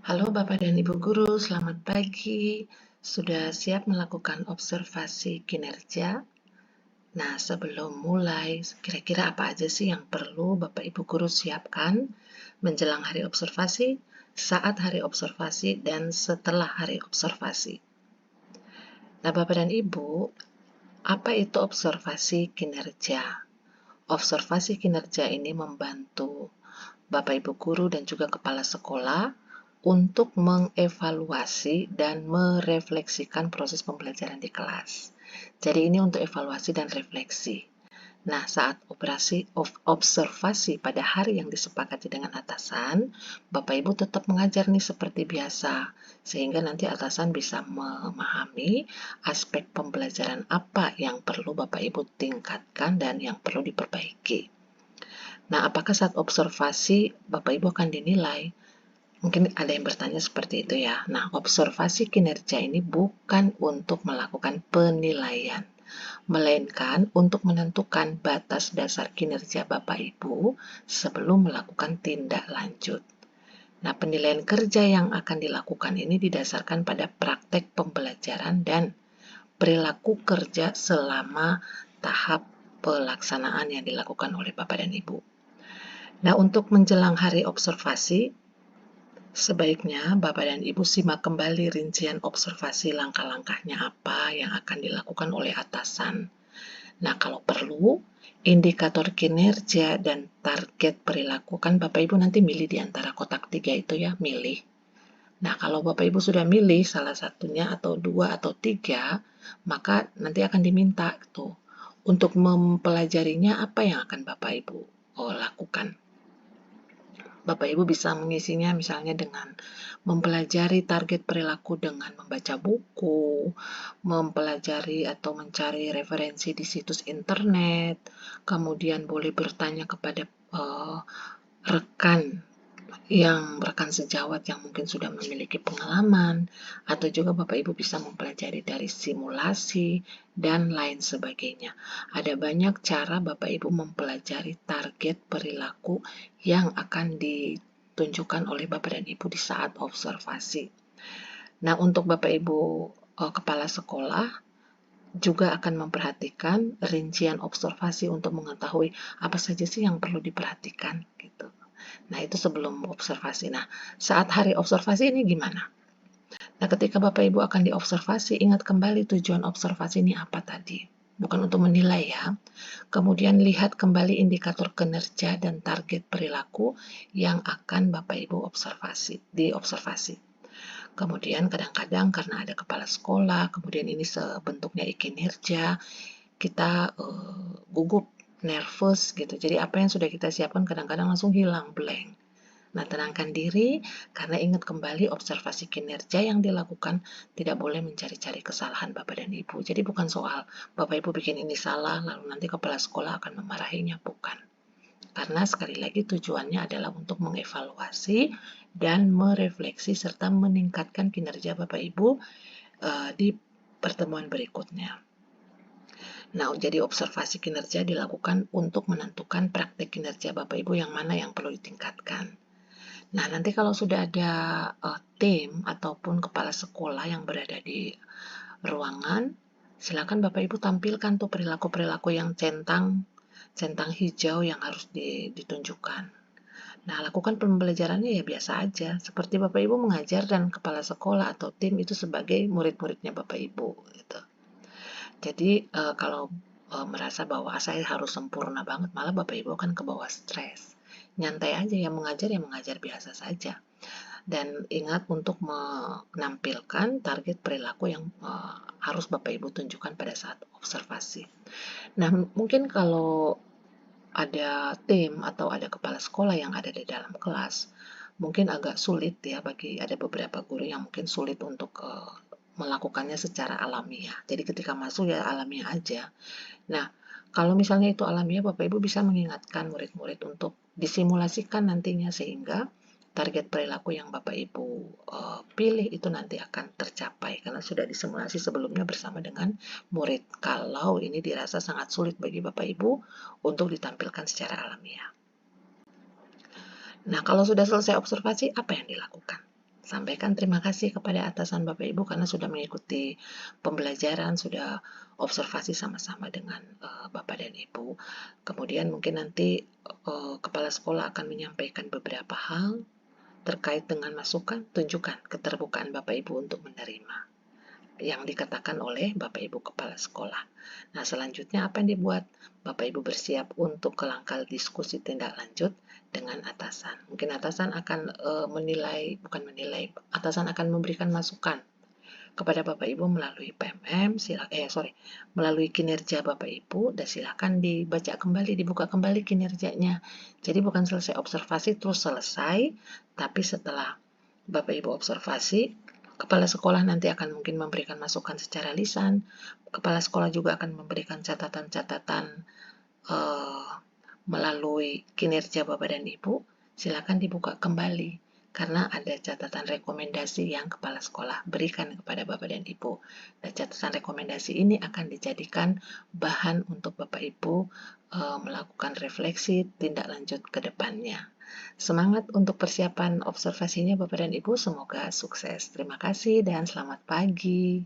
Halo Bapak dan Ibu Guru, selamat pagi. Sudah siap melakukan observasi kinerja? Nah, sebelum mulai, kira-kira apa aja sih yang perlu Bapak Ibu Guru siapkan menjelang hari observasi, saat hari observasi, dan setelah hari observasi? Nah, Bapak dan Ibu, apa itu observasi kinerja? Observasi kinerja ini membantu Bapak Ibu Guru dan juga kepala sekolah untuk mengevaluasi dan merefleksikan proses pembelajaran di kelas. Jadi ini untuk evaluasi dan refleksi. Nah, saat observasi pada hari yang disepakati dengan atasan, Bapak Ibu tetap mengajar nih seperti biasa, sehingga nanti atasan bisa memahami aspek pembelajaran apa yang perlu Bapak Ibu tingkatkan dan yang perlu diperbaiki. Nah, apakah saat observasi Bapak Ibu akan dinilai? Mungkin ada yang bertanya seperti itu ya. Nah, observasi kinerja ini bukan untuk melakukan penilaian, melainkan untuk menentukan batas dasar kinerja Bapak Ibu sebelum melakukan tindak lanjut. Nah, penilaian kerja yang akan dilakukan ini didasarkan pada praktek pembelajaran dan perilaku kerja selama tahap pelaksanaan yang dilakukan oleh Bapak dan Ibu. Nah, untuk menjelang hari observasi, sebaiknya Bapak dan Ibu simak kembali rincian observasi langkah-langkahnya apa yang akan dilakukan oleh atasan. Nah, kalau perlu, indikator kinerja dan target perilaku, kan Bapak Ibu nanti milih di antara kotak 3 itu ya, milih. Nah, kalau Bapak Ibu sudah milih salah satunya atau 2 atau 3, maka nanti akan diminta tuh untuk mempelajarinya apa yang akan Bapak Ibu lakukan. Bapak Ibu bisa mengisinya misalnya dengan mempelajari target perilaku dengan membaca buku, mempelajari atau mencari referensi di situs internet, kemudian boleh bertanya kepada rekan sejawat yang mungkin sudah memiliki pengalaman, atau juga Bapak Ibu bisa mempelajari dari simulasi dan lain sebagainya. Ada banyak cara Bapak Ibu mempelajari target perilaku yang akan ditunjukkan oleh Bapak dan Ibu di saat observasi. Nah, untuk Bapak Ibu kepala sekolah juga akan memperhatikan rincian observasi untuk mengetahui apa saja sih yang perlu diperhatikan gitu. Nah, itu sebelum observasi. Nah, saat hari observasi ini gimana? Nah, ketika Bapak Ibu akan diobservasi, ingat kembali tujuan observasi ini apa tadi. Bukan untuk menilai ya. Kemudian lihat kembali indikator kinerja dan target perilaku yang akan Bapak Ibu diobservasi. Kemudian kadang-kadang karena ada kepala sekolah, kemudian ini sebentuknya kinerja, kita gugup, nervous gitu. Jadi apa yang sudah kita siapkan kadang-kadang langsung hilang, blank. Nah, tenangkan diri karena ingat kembali observasi kinerja yang dilakukan tidak boleh mencari-cari kesalahan Bapak dan Ibu. Jadi bukan soal Bapak Ibu bikin ini salah lalu nanti kepala sekolah akan memarahinya, bukan. Karena sekali lagi tujuannya adalah untuk mengevaluasi dan merefleksi serta meningkatkan kinerja Bapak Ibu di pertemuan berikutnya. Nah, jadi observasi kinerja dilakukan untuk menentukan praktek kinerja Bapak Ibu yang mana yang perlu ditingkatkan. Nah, nanti kalau sudah ada tim ataupun kepala sekolah yang berada di ruangan, silakan Bapak Ibu tampilkan tuh perilaku-perilaku yang centang hijau yang harus ditunjukkan. Nah, lakukan pembelajarannya ya biasa aja, seperti Bapak Ibu mengajar dan kepala sekolah atau tim itu sebagai murid-muridnya Bapak Ibu gitu. Jadi kalau merasa bahwa saya harus sempurna banget, malah Bapak Ibu akan ke bawah stres. Nyantai aja, yang mengajar biasa saja. Dan ingat untuk menampilkan target perilaku yang harus Bapak Ibu tunjukkan pada saat observasi. Nah, mungkin kalau ada tim atau ada kepala sekolah yang ada di dalam kelas, mungkin agak sulit ya ada beberapa guru yang mungkin sulit untuk melakukannya secara alamiah. Jadi ketika masuk ya alamiah aja. Nah, kalau misalnya itu alamiah, Bapak Ibu bisa mengingatkan murid-murid untuk disimulasikan nantinya sehingga target perilaku yang Bapak Ibu pilih itu nanti akan tercapai karena sudah disimulasi sebelumnya bersama dengan murid. Kalau ini dirasa sangat sulit bagi Bapak Ibu untuk ditampilkan secara alamiah. Nah, kalau sudah selesai observasi, apa yang dilakukan? sampaikan terima kasih kepada atasan Bapak Ibu karena sudah mengikuti pembelajaran, sudah observasi sama-sama dengan Bapak dan Ibu. Kemudian mungkin nanti kepala sekolah akan menyampaikan beberapa hal terkait dengan masukan, tunjukkan keterbukaan Bapak Ibu untuk menerima yang dikatakan oleh Bapak Ibu Kepala Sekolah. Nah, selanjutnya apa yang dibuat? Bapak Ibu bersiap untuk ke langkah diskusi tindak lanjut dengan atasan. Mungkin atasan akan atasan akan memberikan masukan kepada Bapak Ibu melalui PMM, melalui kinerja Bapak Ibu, dan silakan dibaca kembali, dibuka kembali kinerjanya. Jadi bukan selesai observasi terus selesai, tapi setelah Bapak Ibu observasi, kepala sekolah nanti akan mungkin memberikan masukan secara lisan, kepala sekolah juga akan memberikan catatan-catatan melalui kinerja Bapak dan Ibu. Silakan dibuka kembali karena ada catatan rekomendasi yang kepala sekolah berikan kepada Bapak dan Ibu. Dan catatan rekomendasi ini akan dijadikan bahan untuk Bapak Ibu melakukan refleksi tindak lanjut ke depannya. Semangat untuk persiapan observasinya Bapak dan Ibu, semoga sukses. Terima kasih dan selamat pagi.